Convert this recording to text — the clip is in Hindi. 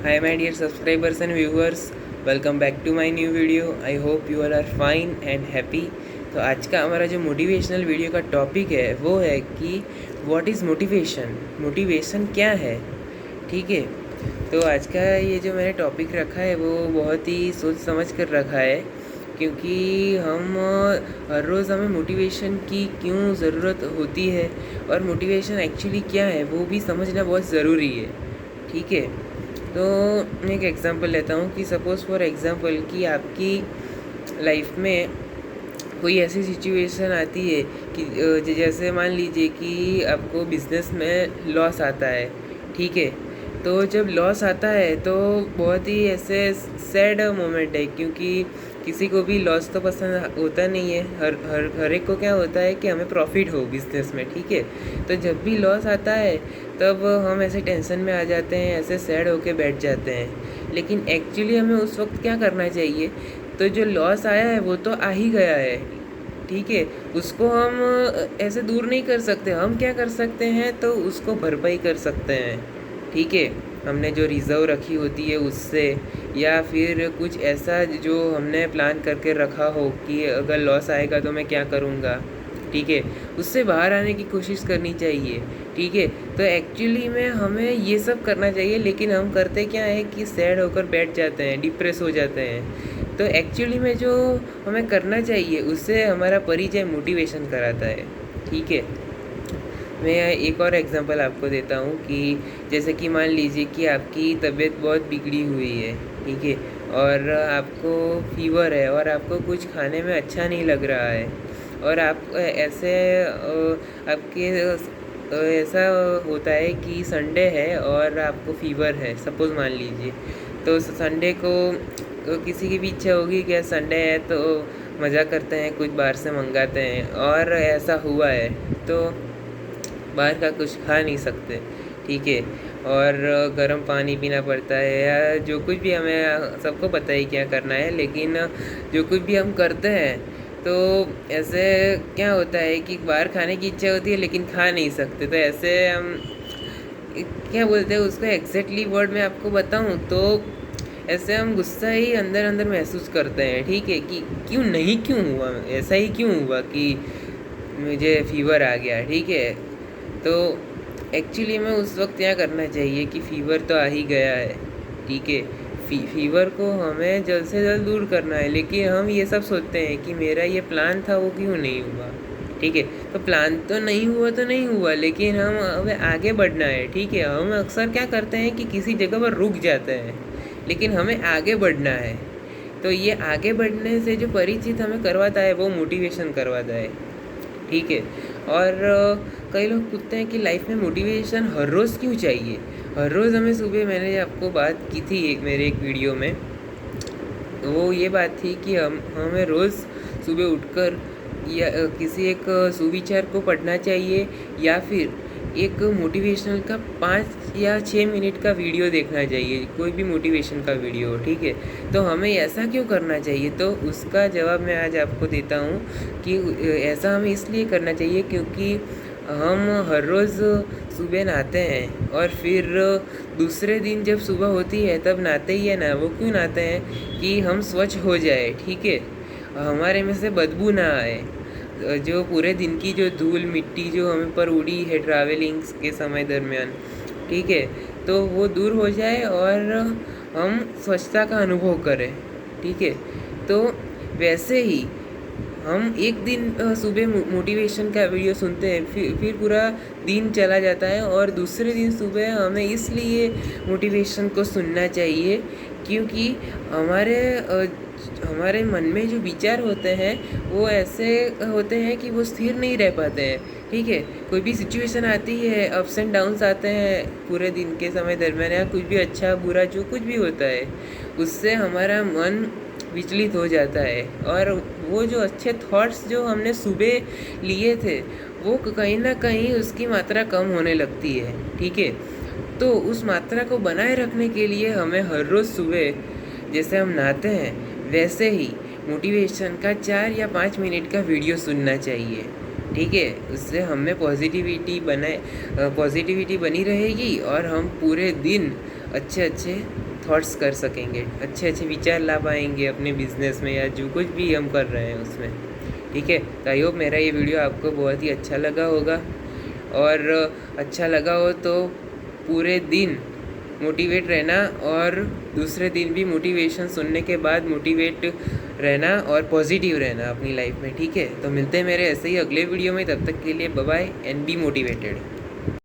Hi, my dear subscribers and viewers. Welcome back to my new video. I hope you all are fine and happy. तो आज का हमारा जो मोटिवेशनल वीडियो का टॉपिक है वो है कि व्हाट इज़ मोटिवेशन। मोटिवेशन क्या है, ठीक है। तो आज का ये जो मैंने टॉपिक रखा है वो बहुत ही सोच समझ कर रखा है, क्योंकि हम हर रोज़ हमें मोटिवेशन की क्यों ज़रूरत होती है और मोटिवेशन एक्चुअली क्या है वो भी समझना बहुत ज़रूरी है, ठीक है। तो मैं एक एग्ज़ाम्पल लेता हूँ कि सपोज़ फॉर एग्ज़ाम्पल कि आपकी लाइफ में कोई ऐसी सिचुएशन आती है कि जैसे मान लीजिए कि आपको बिज़नेस में लॉस आता है, ठीक है। तो जब लॉस आता है तो बहुत ही ऐसे सैड मोमेंट है, क्योंकि किसी को भी लॉस तो पसंद होता नहीं है। हर एक को क्या होता है कि हमें प्रॉफिट हो बिज़नेस में, ठीक है। तो जब भी लॉस आता है तब हम ऐसे टेंशन में आ जाते हैं, ऐसे सैड होके बैठ जाते हैं। लेकिन एक्चुअली हमें उस वक्त क्या करना चाहिए, तो जो लॉस आया है वो तो आ ही गया है, ठीक है। उसको हम ऐसे दूर नहीं कर सकते। हम क्या कर सकते हैं, तो उसको भरपाई कर सकते हैं, ठीक है। हमने जो रिज़र्व रखी होती है उससे, या फिर कुछ ऐसा जो हमने प्लान करके रखा हो कि अगर लॉस आएगा तो मैं क्या करूँगा, ठीक है। उससे बाहर आने की कोशिश करनी चाहिए, ठीक है। तो एक्चुअली में हमें ये सब करना चाहिए, लेकिन हम करते क्या है कि सैड होकर बैठ जाते हैं, डिप्रेस हो जाते हैं। तो एक्चुअली में जो हमें करना चाहिए उससे हमारा परिचय मोटिवेशन कराता है, ठीक है। मैं एक और एग्जांपल आपको देता हूँ कि जैसे कि मान लीजिए कि आपकी तबीयत बहुत बिगड़ी हुई है, ठीक है, और आपको फीवर है और आपको कुछ खाने में अच्छा नहीं लग रहा है, और आप ऐसे आपके ऐसा होता है कि संडे है और आपको फीवर है, सपोज़ मान लीजिए। तो संडे को किसी की भी इच्छा होगी कि संडे है तो मज़ा करते हैं, कुछ बाहर से मंगाते हैं, और ऐसा हुआ है तो बाहर का कुछ खा नहीं सकते, ठीक है। और गर्म पानी पीना पड़ता है, या जो कुछ भी हमें सबको पता है क्या करना है, लेकिन जो कुछ भी हम करते हैं तो ऐसे क्या होता है कि बाहर खाने की इच्छा होती है लेकिन खा नहीं सकते। तो ऐसे हम क्या बोलते हैं उसको, एग्जैक्टली वर्ड में आपको बताऊं तो ऐसे हम गुस्सा ही अंदर अंदर महसूस करते हैं, ठीक है, कि क्यों नहीं, क्यों हुआ, ऐसा ही क्यों हुआ कि मुझे फीवर आ गया, ठीक है। तो एक्चुअली में उस वक्त क्या करना चाहिए कि फ़ीवर तो आ ही गया है, ठीक है। फीवर को हमें जल्द से जल्द दूर करना है, लेकिन हम ये सब सोचते हैं कि मेरा ये प्लान था वो क्यों नहीं हुआ, ठीक है। तो प्लान तो नहीं हुआ तो नहीं हुआ, लेकिन हम हमें आगे बढ़ना है, ठीक है। हम अक्सर क्या करते हैं कि किसी जगह पर रुक जाते हैं, लेकिन हमें आगे बढ़ना है। तो ये आगे बढ़ने से जो परिचित हमें करवाता है वो मोटिवेशन करवाता है, ठीक है। और कई लोग पूछते हैं कि लाइफ में मोटिवेशन हर रोज़ क्यों चाहिए। हर रोज़ हमें सुबह, मैंने आपको बात की थी मेरे एक वीडियो में, वो ये बात थी कि हमें रोज़ सुबह उठकर या किसी एक सुविचार को पढ़ना चाहिए, या फिर एक मोटिवेशनल का 5 या 6 मिनट का वीडियो देखना चाहिए, कोई भी मोटिवेशन का वीडियो, ठीक है। तो हमें ऐसा क्यों करना चाहिए, तो उसका जवाब मैं आज आपको देता हूँ कि ऐसा हमें इसलिए करना चाहिए क्योंकि हम हर रोज़ सुबह नहाते हैं और फिर दूसरे दिन जब सुबह होती है तब नहाते ही है ना। वो क्यों नहाते हैं कि हम स्वच्छ हो जाए, ठीक है, हमारे में से बदबू ना आए, जो पूरे दिन की जो धूल मिट्टी जो हमें पर उड़ी है ट्रैवलिंग के समय दरमियान, ठीक है, तो वो दूर हो जाए और हम स्वच्छता का अनुभव करें, ठीक है। तो वैसे ही हम एक दिन सुबह मोटिवेशन का वीडियो सुनते हैं, फिर पूरा दिन चला जाता है, और दूसरे दिन सुबह हमें इसलिए मोटिवेशन को सुनना चाहिए क्योंकि हमारे मन में जो विचार होते हैं वो ऐसे होते हैं कि वो स्थिर नहीं रह पाते हैं, ठीक है। कोई भी सिचुएशन आती है, अप्स एंड डाउन्स आते हैं पूरे दिन के समय दरमियान, या कुछ भी अच्छा बुरा जो कुछ भी होता है उससे हमारा मन विचलित हो जाता है, और वो जो अच्छे थॉट्स जो हमने सुबह लिए थे वो कहीं ना कहीं उसकी मात्रा कम होने लगती है, ठीक है। तो उस मात्रा को बनाए रखने के लिए हमें हर रोज़ सुबह जैसे हम नहाते हैं वैसे ही मोटिवेशन का 4 या 5 मिनट का वीडियो सुनना चाहिए, ठीक है। उससे हमें पॉजिटिविटी बनी रहेगी और हम पूरे दिन अच्छे अच्छे थॉट्स कर सकेंगे, अच्छे अच्छे विचार ला पाएंगे अपने बिजनेस में या जो कुछ भी हम कर रहे हैं उसमें। ठीक है, तो आई होप मेरा ये वीडियो आपको बहुत ही अच्छा लगा होगा, और अच्छा लगा हो तो पूरे दिन मोटिवेट रहना और दूसरे दिन भी मोटिवेशन सुनने के बाद मोटिवेट रहना और पॉजिटिव रहना अपनी लाइफ में। ठीक है, तो मिलते हैं मेरे ऐसे ही अगले वीडियो में, तब तक के लिए bye bye and be motivated.